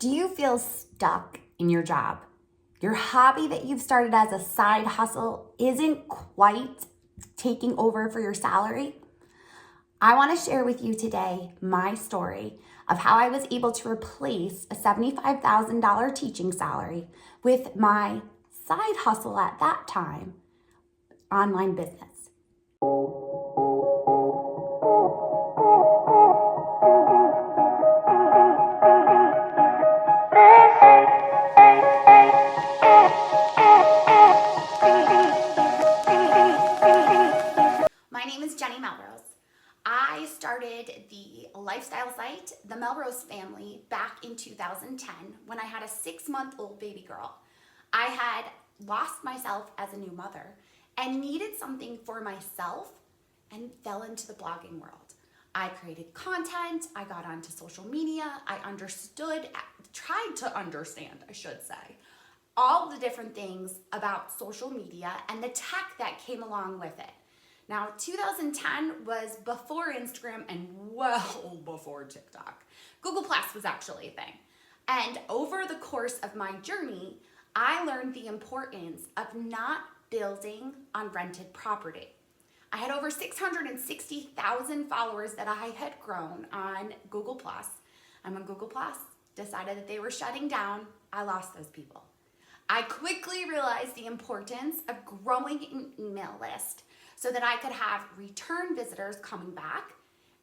Do you feel stuck in your job? Your hobby that you've started as a side hustle isn't quite taking over for your salary? I want to share with you today my story of how I was able to replace a $75,000 teaching salary with my side hustle at that time, online business. My name is Jenny Melrose. I started the lifestyle site, The Melrose Family, back in 2010 when I had a 6-month-old baby girl. I had lost myself as a new mother and needed something for myself and fell into the blogging world. I created content, I got onto social media, I tried to understand, I should say, all the different things about social media and the tech that came along with it. Now, 2010 was before Instagram and well before TikTok. Google Plus was actually a thing. And over the course of my journey, I learned the importance of not building on rented property. I had over 660,000 followers that I had grown on Google Plus. And when Google Plus decided that they were shutting down, I lost those people. I quickly realized the importance of growing an email list so that I could have return visitors coming back.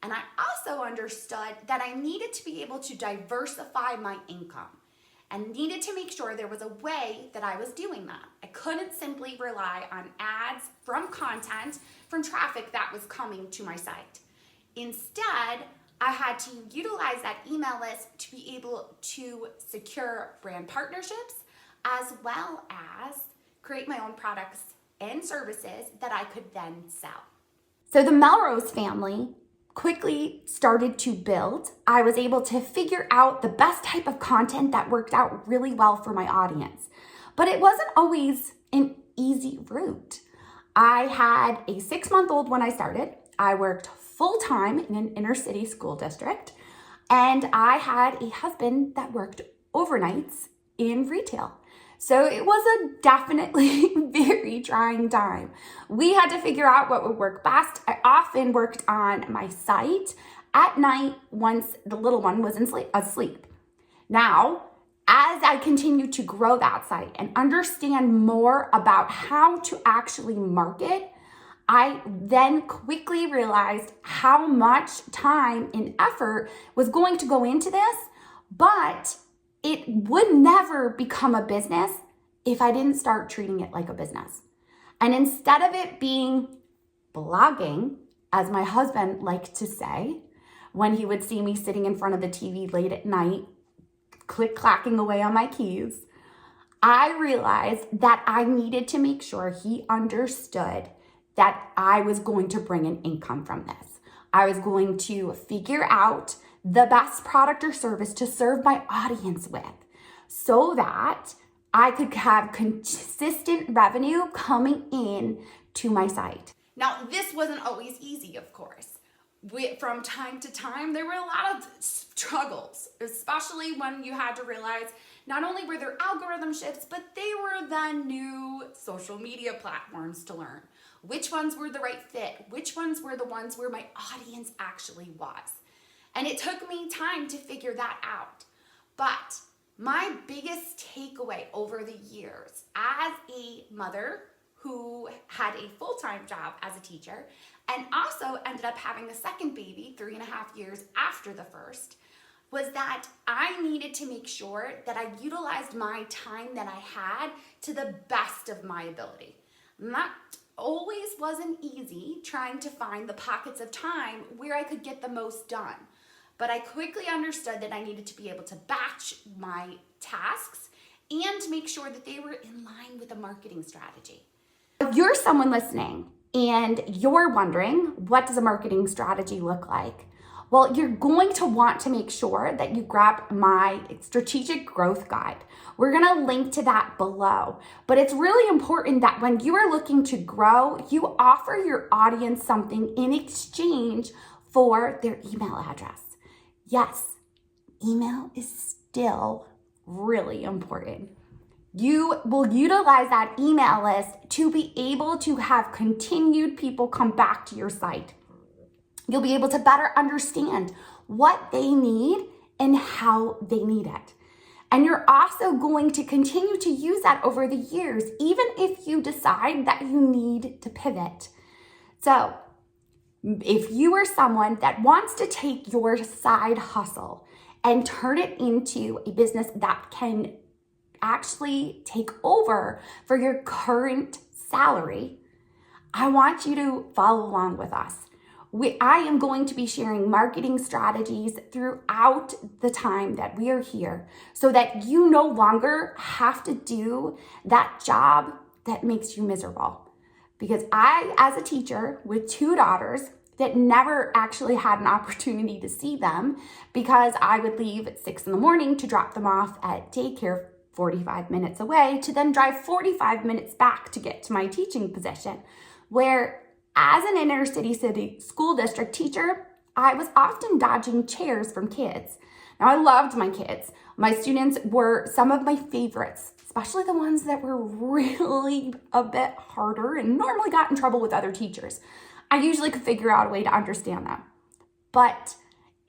And I also understood that I needed to be able to diversify my income and needed to make sure there was a way that I was doing that. I couldn't simply rely on ads from content, from traffic that was coming to my site. Instead, I had to utilize that email list to be able to secure brand partnerships as well as create my own products and services that I could then sell. So the Melrose family quickly started to build. I was able to figure out the best type of content that worked out really well for my audience. But it wasn't always an easy route. I had a 6-month-old when I started. I worked full-time in an inner city school district, and I had a husband that worked overnights in retail. So it was a definitely very trying time. We had to figure out what would work best. I often worked on my site at night once the little one was asleep. Now, as I continued to grow that site and understand more about how to actually market, I then quickly realized how much time and effort was going to go into this, but it would never become a business if I didn't start treating it like a business. And instead of it being blogging, as my husband liked to say, when he would see me sitting in front of the TV late at night, click-clacking away on my keys, I realized that I needed to make sure he understood that I was going to bring an income from this. I was going to figure out the best product or service to serve my audience with so that I could have consistent revenue coming in to my site. Now, this wasn't always easy, of course. From time to time, there were a lot of struggles, especially when you had to realize not only were there algorithm shifts, but they were the new social media platforms to learn. Which ones were the right fit? Which ones were the ones where my audience actually was? And it took me time to figure that out. But my biggest takeaway over the years as a mother who had a full-time job as a teacher and also ended up having a second baby 3.5 years after the first was that I needed to make sure that I utilized my time that I had to the best of my ability. And that always wasn't easy, trying to find the pockets of time where I could get the most done. But I quickly understood that I needed to be able to batch my tasks and make sure that they were in line with a marketing strategy. If you're someone listening and you're wondering, what does a marketing strategy look like? Well, you're going to want to make sure that you grab my strategic growth guide. We're going to link to that below. But it's really important that when you are looking to grow, you offer your audience something in exchange for their email address. Yes, email is still really important. You will utilize that email list to be able to have continued people come back to your site. You'll be able to better understand what they need and how they need it. And you're also going to continue to use that over the years, even if you decide that you need to pivot. So if you are someone that wants to take your side hustle and turn it into a business that can actually take over for your current salary, I want you to follow along with us. I am going to be sharing marketing strategies throughout the time that we are here so that you no longer have to do that job that makes you miserable. Because I, as a teacher with 2 daughters that never actually had an opportunity to see them because I would leave at 6 in the morning to drop them off at daycare 45 minutes away to then drive 45 minutes back to get to my teaching position, where as an inner city school district teacher, I was often dodging chairs from kids. Now, I loved my kids. My students were some of my favorites, especially the ones that were really a bit harder and normally got in trouble with other teachers. I usually could figure out a way to understand them. But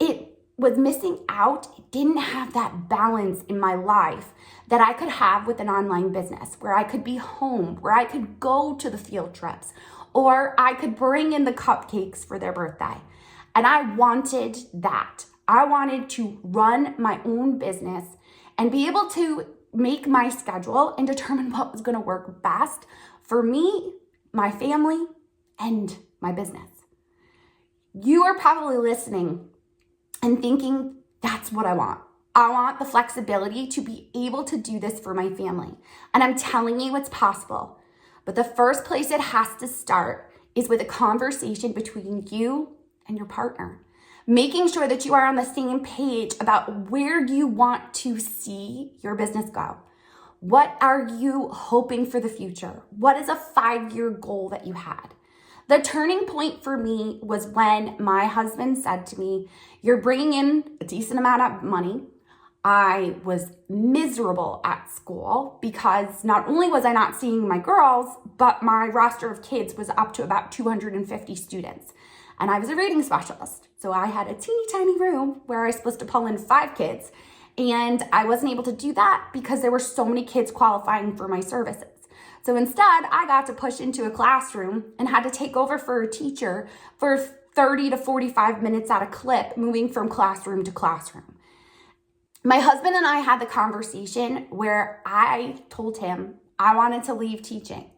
it was missing out. It didn't have that balance in my life that I could have with an online business, where I could be home, where I could go to the field trips, or I could bring in the cupcakes for their birthday. And I wanted that. I wanted to run my own business and be able to make my schedule and determine what was going to work best for me, my family, and my business. You are probably listening and thinking, that's what I want. I want the flexibility to be able to do this for my family. And I'm telling you it's possible. But the first place it has to start is with a conversation between you and your partner. Making sure that you are on the same page about where you want to see your business go. What are you hoping for the future? What is a 5-year goal that you had? The turning point for me was when my husband said to me, you're bringing in a decent amount of money. I was miserable at school because not only was I not seeing my girls, but my roster of kids was up to about 250 students. And I was a reading specialist. So I had a teeny tiny room where I was supposed to pull in 5 kids. And I wasn't able to do that because there were so many kids qualifying for my services. So instead, I got to push into a classroom and had to take over for a teacher for 30 to 45 minutes at a clip, moving from classroom to classroom. My husband and I had the conversation where I told him I wanted to leave teaching.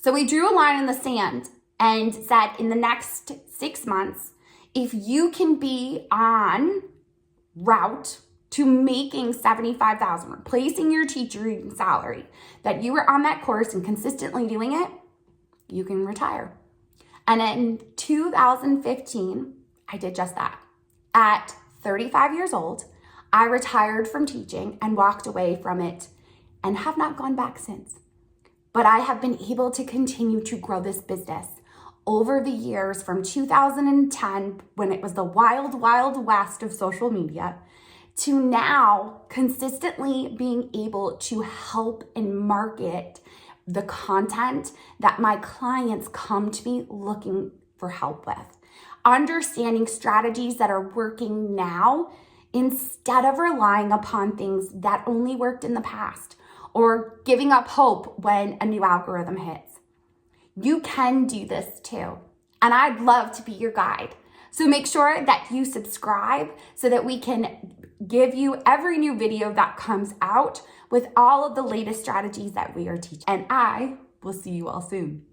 So we drew a line in the sand and said, in the next 6 months, if you can be on route to making $75,000, replacing your teaching salary, that you were on that course and consistently doing it, you can retire. And in 2015, I did just that. At 35 years old, I retired from teaching and walked away from it and have not gone back since. But I have been able to continue to grow this business over the years from 2010, when it was the wild, wild west of social media, to now consistently being able to help and market the content that my clients come to me looking for help with. Understanding strategies that are working now instead of relying upon things that only worked in the past or giving up hope when a new algorithm hits. You can do this too. And I'd love to be your guide. So make sure that you subscribe so that we can give you every new video that comes out with all of the latest strategies that we are teaching. And I will see you all soon.